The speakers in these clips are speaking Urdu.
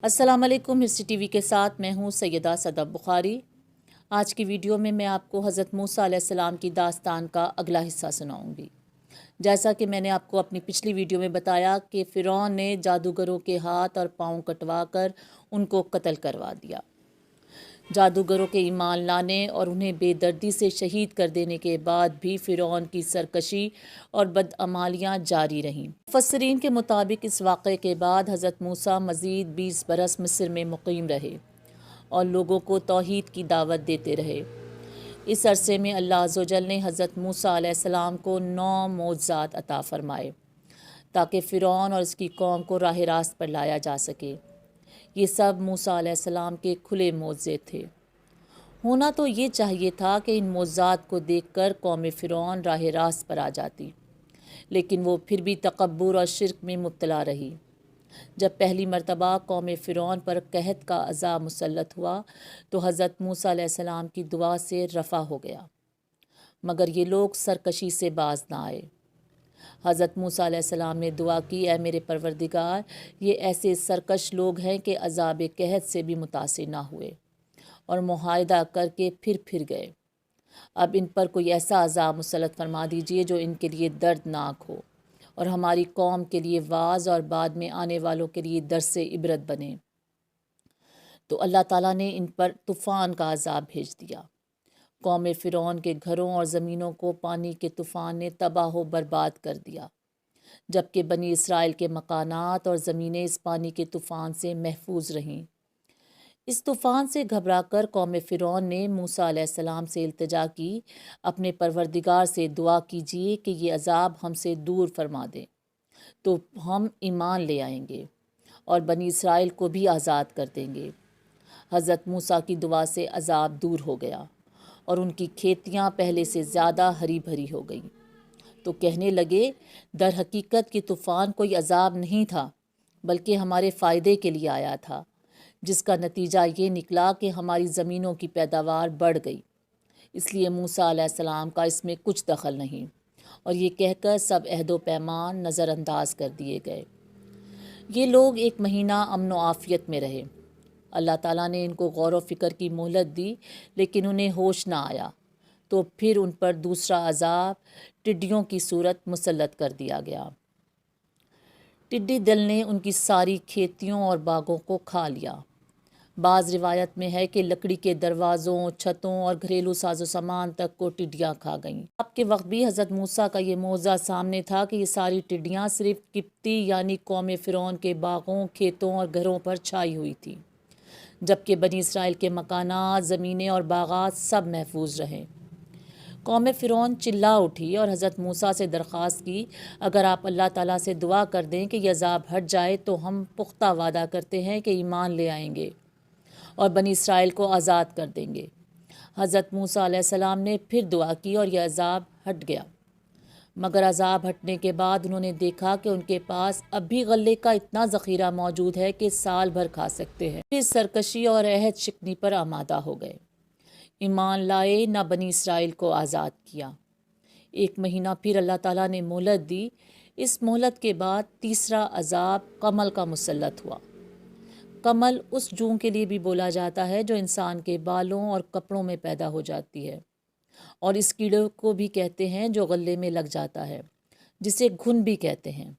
السلام علیکم، ہسٹری ٹی وی کے ساتھ میں ہوں سیدہ صدف بخاری۔ آج کی ویڈیو میں آپ کو حضرت موسیٰ علیہ السلام کی داستان کا اگلا حصہ سناؤں گی۔ جیسا کہ میں نے آپ کو اپنی پچھلی ویڈیو میں بتایا کہ فرعون نے جادوگروں کے ہاتھ اور پاؤں کٹوا کر ان کو قتل کروا دیا۔ جادوگروں کے ایمان لانے اور انہیں بے دردی سے شہید کر دینے کے بعد بھی فرعون کی سرکشی اور بدعمالیاں جاری رہیں۔ مفسرین کے مطابق اس واقعے کے بعد حضرت موسیٰ مزید 20 برس مصر میں مقیم رہے اور لوگوں کو توحید کی دعوت دیتے رہے۔ اس عرصے میں اللہ عز و جل نے حضرت موسیٰ علیہ السلام کو 9 معجزات عطا فرمائے تاکہ فرعون اور اس کی قوم کو راہ راست پر لایا جا سکے۔ یہ سب موسیٰ علیہ السلام کے کھلے معجزے تھے۔ ہونا تو یہ چاہیے تھا کہ ان معجزات کو دیکھ کر قوم فرعون راہ راست پر آ جاتی، لیکن وہ پھر بھی تکبر اور شرک میں مبتلا رہی۔ جب پہلی مرتبہ قوم فرعون پر قحط کا عذاب مسلط ہوا تو حضرت موسیٰ علیہ السلام کی دعا سے رفع ہو گیا، مگر یہ لوگ سرکشی سے باز نہ آئے۔ حضرت موسیٰ علیہ السلام نے دعا کی، اے میرے پروردگار، یہ ایسے سرکش لوگ ہیں کہ عذاب قحط سے بھی متاثر نہ ہوئے اور معاہدہ کر کے پھر گئے۔ اب ان پر کوئی ایسا عذاب مسلط فرما دیجیے جو ان کے لیے دردناک ہو اور ہماری قوم کے لیے واعظ اور بعد میں آنے والوں کے لیے درس عبرت بنے۔ تو اللہ تعالیٰ نے ان پر طوفان کا عذاب بھیج دیا۔ قوم فرعون کے گھروں اور زمینوں کو پانی کے طوفان نے تباہ و برباد کر دیا، جبکہ بنی اسرائیل کے مکانات اور زمینیں اس پانی کے طوفان سے محفوظ رہیں۔ اس طوفان سے گھبرا کر قوم فرعون نے موسیٰ علیہ السلام سے التجا کی، اپنے پروردگار سے دعا کیجیے کہ یہ عذاب ہم سے دور فرما دیں، تو ہم ایمان لے آئیں گے اور بنی اسرائیل کو بھی آزاد کر دیں گے۔ حضرت موسیٰ کی دعا سے عذاب دور ہو گیا اور ان کی کھیتیاں پہلے سے زیادہ ہری بھری ہو گئیں۔ تو کہنے لگے، در حقیقت یہ طوفان کوئی عذاب نہیں تھا بلکہ ہمارے فائدے کے لیے آیا تھا، جس کا نتیجہ یہ نکلا کہ ہماری زمینوں کی پیداوار بڑھ گئی۔ اس لیے موسیٰ علیہ السلام کا اس میں کچھ دخل نہیں، اور یہ کہہ کر سب عہد و پیمان نظر انداز کر دیے گئے۔ یہ لوگ 1 مہینہ امن و عافیت میں رہے۔ اللہ تعالیٰ نے ان کو غور و فکر کی مہلت دی، لیکن انہیں ہوش نہ آیا، تو پھر ان پر دوسرا عذاب ٹڈیوں کی صورت مسلط کر دیا گیا۔ ٹڈی دل نے ان کی ساری کھیتیوں اور باغوں کو کھا لیا۔ بعض روایت میں ہے کہ لکڑی کے دروازوں، چھتوں اور گھریلو ساز و سامان تک کو ٹڈیاں کھا گئیں۔ اب کے وقت بھی حضرت موسیٰ کا یہ معجزہ سامنے تھا کہ یہ ساری ٹڈیاں صرف قبطی یعنی قوم فرعون کے باغوں، کھیتوں اور گھروں پر چھائی ہوئی تھی، جبکہ بنی اسرائیل کے مکانات، زمینیں اور باغات سب محفوظ رہے۔ قوم فرعون چلا اٹھی اور حضرت موسیٰ سے درخواست کی، اگر آپ اللہ تعالیٰ سے دعا کر دیں کہ یہ عذاب ہٹ جائے تو ہم پختہ وعدہ کرتے ہیں کہ ایمان لے آئیں گے اور بنی اسرائیل کو آزاد کر دیں گے۔ حضرت موسیٰ علیہ السلام نے پھر دعا کی اور یہ عذاب ہٹ گیا، مگر عذاب ہٹنے کے بعد انہوں نے دیکھا کہ ان کے پاس اب بھی غلے کا اتنا ذخیرہ موجود ہے کہ سال بھر کھا سکتے ہیں۔ پھر سرکشی اور عہد شکنی پر آمادہ ہو گئے، ایمان لائے، نہ بنی اسرائیل کو آزاد کیا۔ 1 مہینہ پھر اللہ تعالیٰ نے مہلت دی۔ اس مہلت کے بعد تیسرا عذاب قمل کا مسلط ہوا۔ قمل اس جوں کے لیے بھی بولا جاتا ہے جو انسان کے بالوں اور کپڑوں میں پیدا ہو جاتی ہے، اور اس کیڑے کو بھی کہتے ہیں جو غلے میں لگ جاتا ہے، جسے گھن بھی کہتے ہیں۔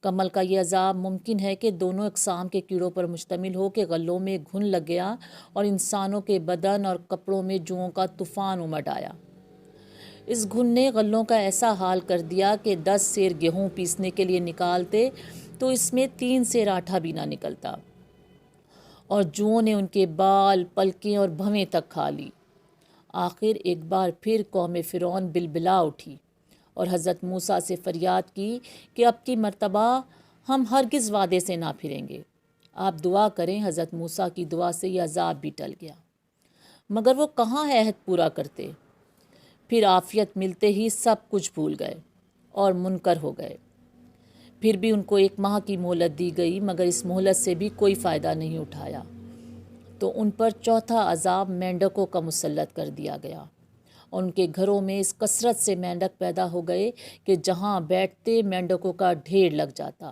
قمل کا یہ عذاب ممکن ہے کہ دونوں اقسام کے کیڑوں پر مشتمل ہو کہ غلوں میں گھن لگ گیا اور انسانوں کے بدن اور کپڑوں میں جوؤں کا طوفان امڈ آیا۔ اس گھن نے غلوں کا ایسا حال کر دیا کہ 10 سیر گیہوں پیسنے کے لیے نکالتے تو اس میں 3 سیر آٹا بھی نہ نکلتا، اور جوؤں نے ان کے بال، پلکیں اور بھویں تک کھا لی۔ آخر ایک بار پھر قوم فرعون بلبلا اٹھی اور حضرت موسیٰ سے فریاد کی کہ اب کی مرتبہ ہم ہرگز وعدے سے نہ پھریں گے، آپ دعا کریں۔ حضرت موسیٰ کی دعا سے یہ عذاب بھی ٹل گیا، مگر وہ کہاں عہد پورا کرتے۔ پھر عافیت ملتے ہی سب کچھ بھول گئے اور منکر ہو گئے۔ پھر بھی ان کو 1 ماہ کی مہلت دی گئی، مگر اس مہلت سے بھی کوئی فائدہ نہیں اٹھایا، تو ان پر چوتھا عذاب مینڈکوں کا مسلط کر دیا گیا، اور ان کے گھروں میں اس کثرت سے مینڈک پیدا ہو گئے کہ جہاں بیٹھتے مینڈکوں کا ڈھیر لگ جاتا۔